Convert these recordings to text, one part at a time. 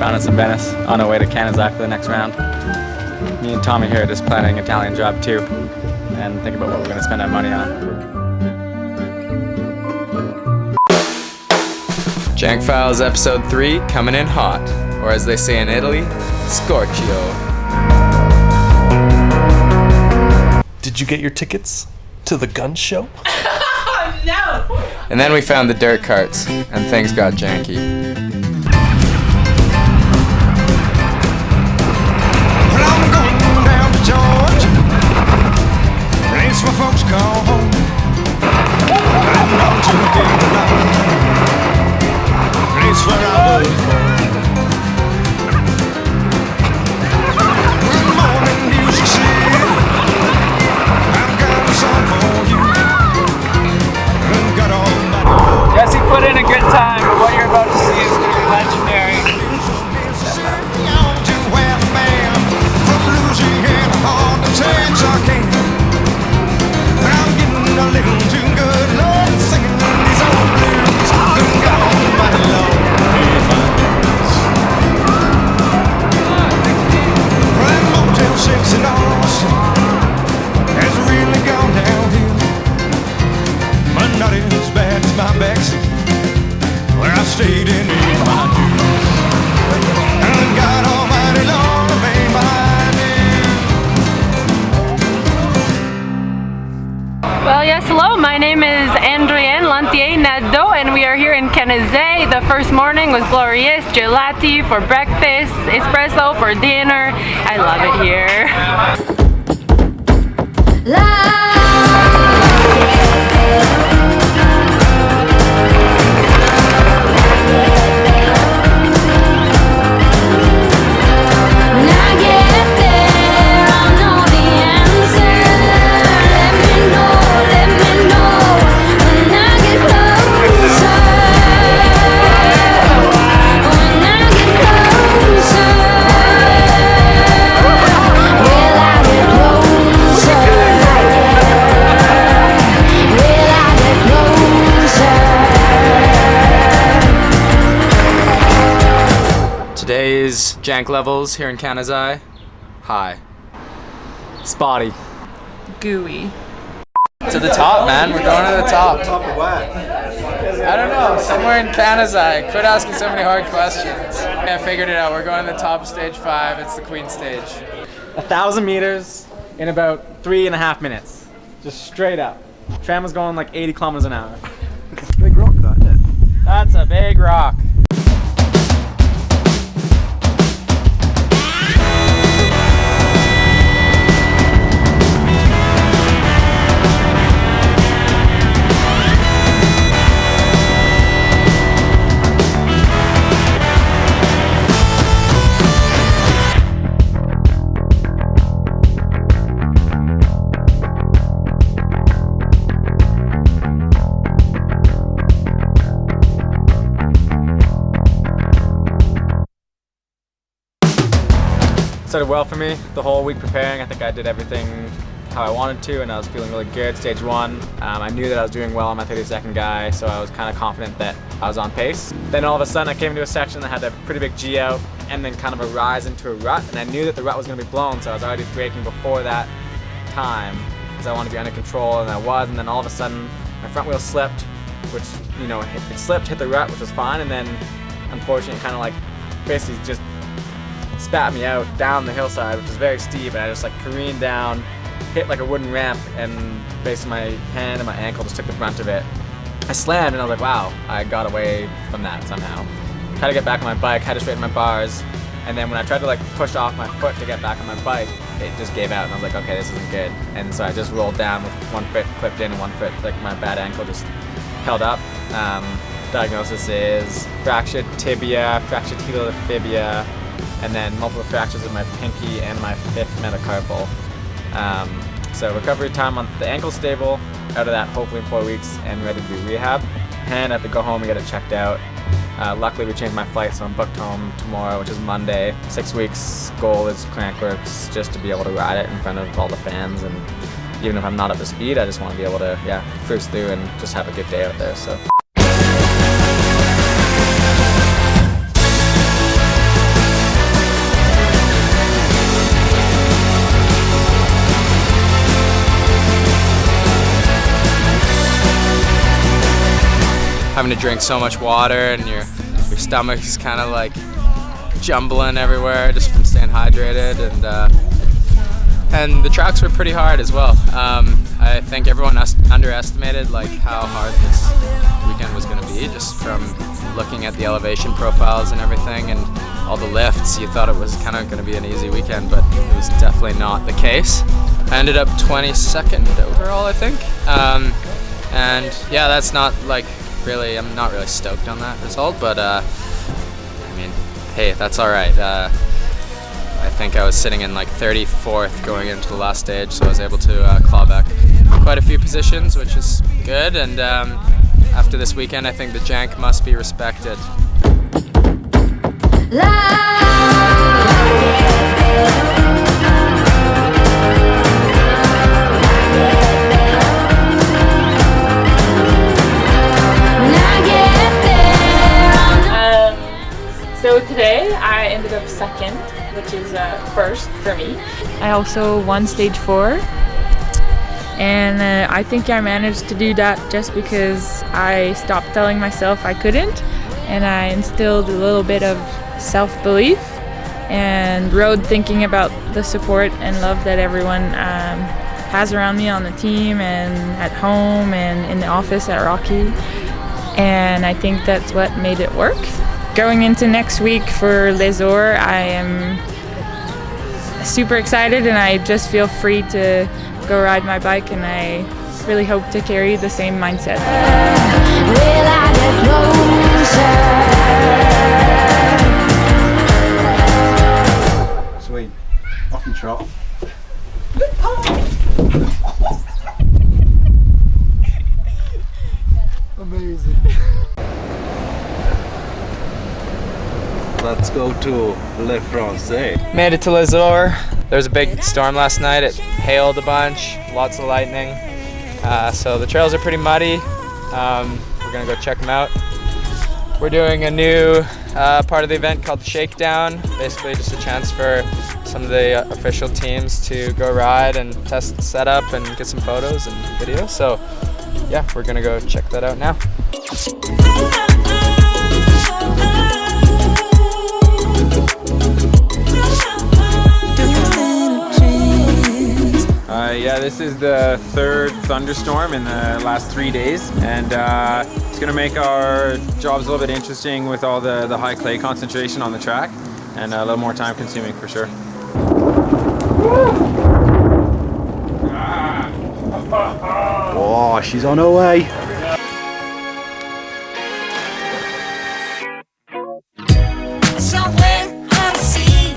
found us in Venice on our way to Canada for the next round. Me and Tommy here are just planning an Italian job too, and think about what we're going to spend our money on. Jank Files episode 3 coming in hot, or as they say in Italy, Scorchio. Did you get your tickets to the gun show? No! And then we found the dirt carts, and things got janky. Well, I'm going down to Georgia, place where folks call home. I'm not too big around, place where I was born. Good morning, Music City, I've got a song for you. I've got all my Jesse put in a good time, but what you're about to see is going to be legendary. Stayed in my dues. And God Almighty Lord made my dues. Well, yes, hello. My name is Andrienne Lantier-Nadeau, and we are here in Canada. The first morning was glorious. Gelati for breakfast, espresso for dinner. I love it here. Today's jank levels here in Canada, high. Spotty. Gooey. To the top, man. We're going to the top. Top of what? I don't know. Somewhere in Canada. Quit asking so many hard questions. I figured it out. We're going to the top of stage 5. It's the Queen stage. 1,000 meters in about 3.5 minutes. Just straight up. Tram was going like 80 kilometers an hour. It's a big rock, that, isn't it? That's a big rock. Started well for me, the whole week preparing. I think I did everything how I wanted to, and I was feeling really good. Stage 1, I knew that I was doing well on my 32nd guy, so I was kind of confident that I was on pace. Then all of a sudden I came into a section that had a pretty big G out, and then kind of a rise into a rut, and I knew that the rut was going to be blown, so I was already braking before that time, because I wanted to be under control, and I was, and then all of a sudden my front wheel slipped, which, you know, it slipped, hit the rut, which was fine, and then unfortunately it kind of like basically just spat me out down the hillside, which was very steep, and I just like careened down, hit like a wooden ramp, and basically my hand and my ankle just took the brunt of it. I slammed and I was like, wow, I got away from that somehow. Had to get back on my bike, had to straighten my bars, and then when I tried to like push off my foot to get back on my bike, it just gave out, and I was like, okay, this isn't good. And so I just rolled down with one foot clipped in and one foot, like my bad ankle just held up. Diagnosis is fractured tibia, fractured tibia, and then multiple fractures of my pinky and my 5th metacarpal. So recovery time on the ankle stable, out of that hopefully in 4 weeks and ready to do rehab. And I have to go home and get it checked out. Luckily we changed my flight, so I'm booked home tomorrow, which is Monday. 6 weeks goal is Crankworks, just to be able to ride it in front of all the fans, and even if I'm not up to speed, I just want to be able to cruise through and just have a good day out there. So. having to drink so much water, and your stomach is kind of like jumbling everywhere just from staying hydrated, and the tracks were pretty hard as well. I think everyone underestimated like how hard this weekend was going to be, just from looking at the elevation profiles and everything and all the lifts. You thought it was kind of going to be an easy weekend, but it was definitely not the case. I ended up 22nd overall, I think, and yeah, that's not like really, I'm not really stoked on that result, but I mean, hey, that's all right. I think I was sitting in like 34th going into the last stage, so I was able to claw back quite a few positions, which is good. And after this weekend, I think the Jank must be respected. So today I ended up second, which is first for me. I also won stage 4, and I think I managed to do that just because I stopped telling myself I couldn't, and I instilled a little bit of self-belief and rode thinking about the support and love that everyone has around me on the team and at home and in the office at Rocky, and I think that's what made it work. Going into next week for Les Ors, I am super excited, and I just feel free to go ride my bike, and I really hope to carry the same mindset. Sweet. Off you trot. Amazing. Let's go to Le Francais. Made it to Les Ors. There was a big storm last night. It hailed a bunch, lots of lightning. So the trails are pretty muddy. We're gonna go check them out. We're doing a new part of the event called the Shakedown. Basically just a chance for some of the official teams to go ride and test the setup and get some photos and videos. So yeah, we're gonna go check that out now. Yeah, this is the third thunderstorm in the last 3 days, and it's going to make our jobs a little bit interesting with all the high clay concentration on the track, and a little more time consuming for sure. Oh, she's on her way. Somewhere on the sea.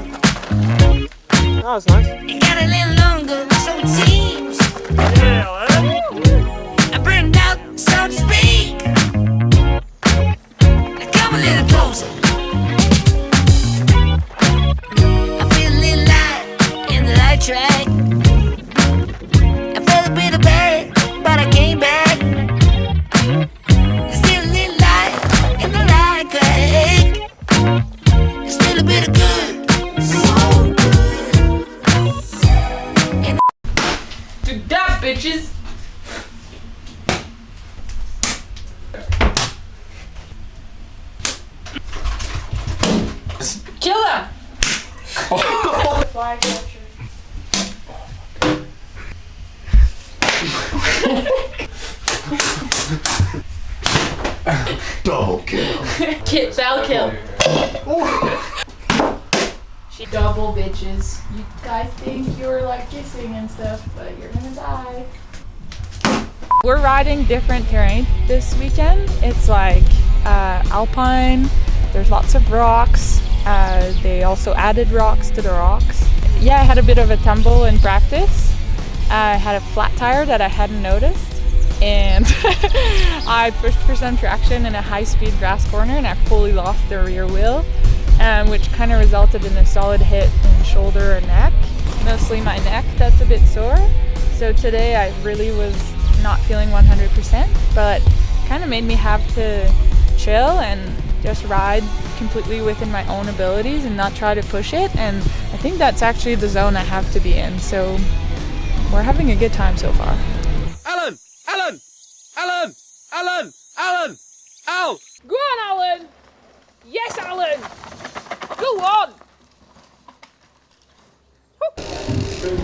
That was nice. It got a little longer, so it seems. I burned out, so to speak. Now come a little closer. I feel a little light in the light track. I felt a bit of bad, but I came back. There's still a little light in the light track. There's still a bit of good, so good. Do that, bitches! Kill him! Fly catcher. Double kill. Bell kill. She double bitches. You guys think you're like kissing and stuff, but you're gonna die. We're riding different terrain this weekend. It's like alpine. There's lots of rocks. They also added rocks to the rocks. Yeah, I had a bit of a tumble in practice. I had a flat tire that I hadn't noticed, and I pushed for some traction in a high-speed grass corner, and I fully lost the rear wheel, which kind of resulted in a solid hit in shoulder and neck. Mostly my neck that's a bit sore. So today I really was not feeling 100%, but kind of made me have to chill and just ride completely within my own abilities and not try to push it. And I think that's actually the zone I have to be in. So we're having a good time so far. Alan! Alan! Alan! Alan! Alan! Al! Go on, Alan! Yes, Alan! Go on!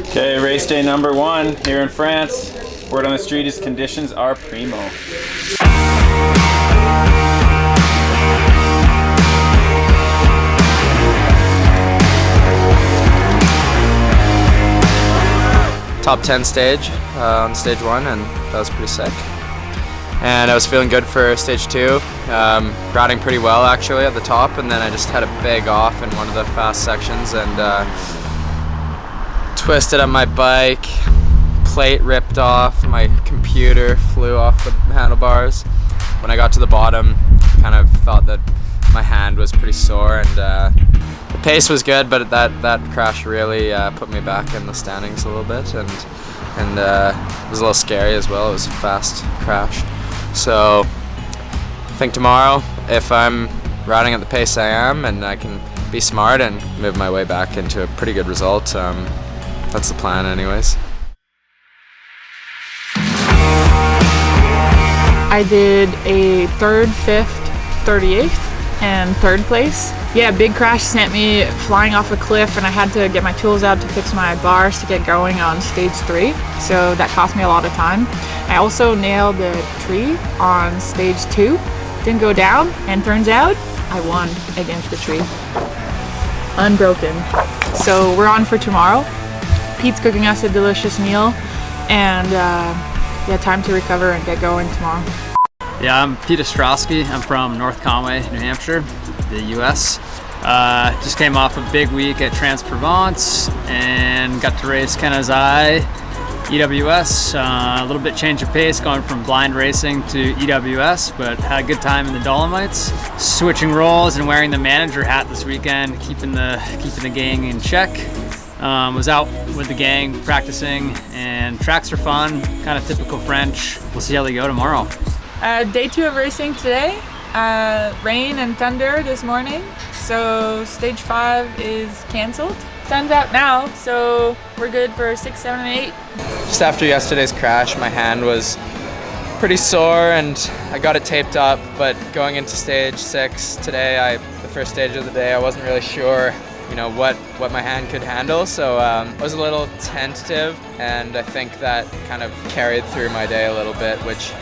Okay, race day number 1 here in France. Word on the street is conditions are primo. Top 10 stage on stage 1, and that was pretty sick. And I was feeling good for stage 2, riding pretty well actually at the top, and then I just had a big off in one of the fast sections and twisted up my bike, plate ripped off, my computer flew off the handlebars. When I got to the bottom, kind of felt that my hand was pretty sore, and the pace was good, but that crash really put me back in the standings a little bit, and it was a little scary as well. It was a fast crash. So I think tomorrow, if I'm riding at the pace I am and I can be smart and move my way back into a pretty good result, that's the plan anyways. I did a 3rd, 5th, 38th, and 3rd place. Yeah, big crash sent me flying off a cliff, and I had to get my tools out to fix my bars to get going on stage 3, so that cost me a lot of time. I also nailed the tree on stage 2, didn't go down, and turns out I won against the tree. Unbroken. So we're on for tomorrow. Pete's cooking us a delicious meal, and yeah, time to recover and get going tomorrow. Yeah, I'm Pete Ostrowski. I'm from North Conway, New Hampshire, the US. Just came off a big week at Trans-Provence and got to race Canazai, EWS. A little bit change of pace going from blind racing to EWS, but had a good time in the Dolomites. Switching roles and wearing the manager hat this weekend, keeping the gang in check. Was out with the gang practicing, and tracks are fun, kind of typical French. We'll see how they go tomorrow. Day 2 of racing today. Rain and thunder this morning, so stage 5 is cancelled. Sun's out now, so we're good for 6, 7, and 8. Just after yesterday's crash, my hand was pretty sore and I got it taped up, but going into stage 6 today, the first stage of the day, I wasn't really sure what my hand could handle, so I was a little tentative, and I think that kind of carried through my day a little bit, which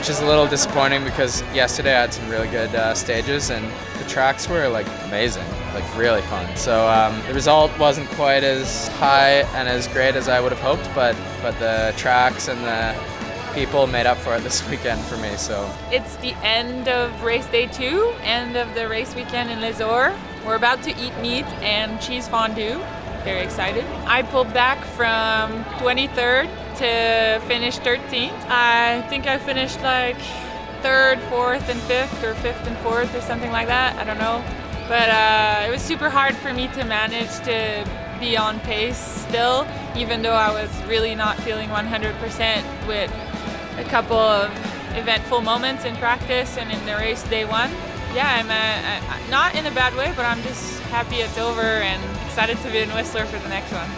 is a little disappointing because yesterday I had some really good stages and the tracks were like amazing, like really fun. So the result wasn't quite as high and as great as I would have hoped, but the tracks and the people made up for it this weekend for me. So it's the end of race day 2, end of the race weekend in Les Ors. We're about to eat meat and cheese fondue. Very excited. I pulled back from 23rd to finish 13th. I think I finished like 3rd, 4th, and 5th, or 5th and 4th, or something like that. I don't know. But it was super hard for me to manage to be on pace still, even though I was really not feeling 100% with a couple of eventful moments in practice and in the race day 1. Yeah, I'm not in a bad way, but I'm just happy it's over and excited to be in Whistler for the next one.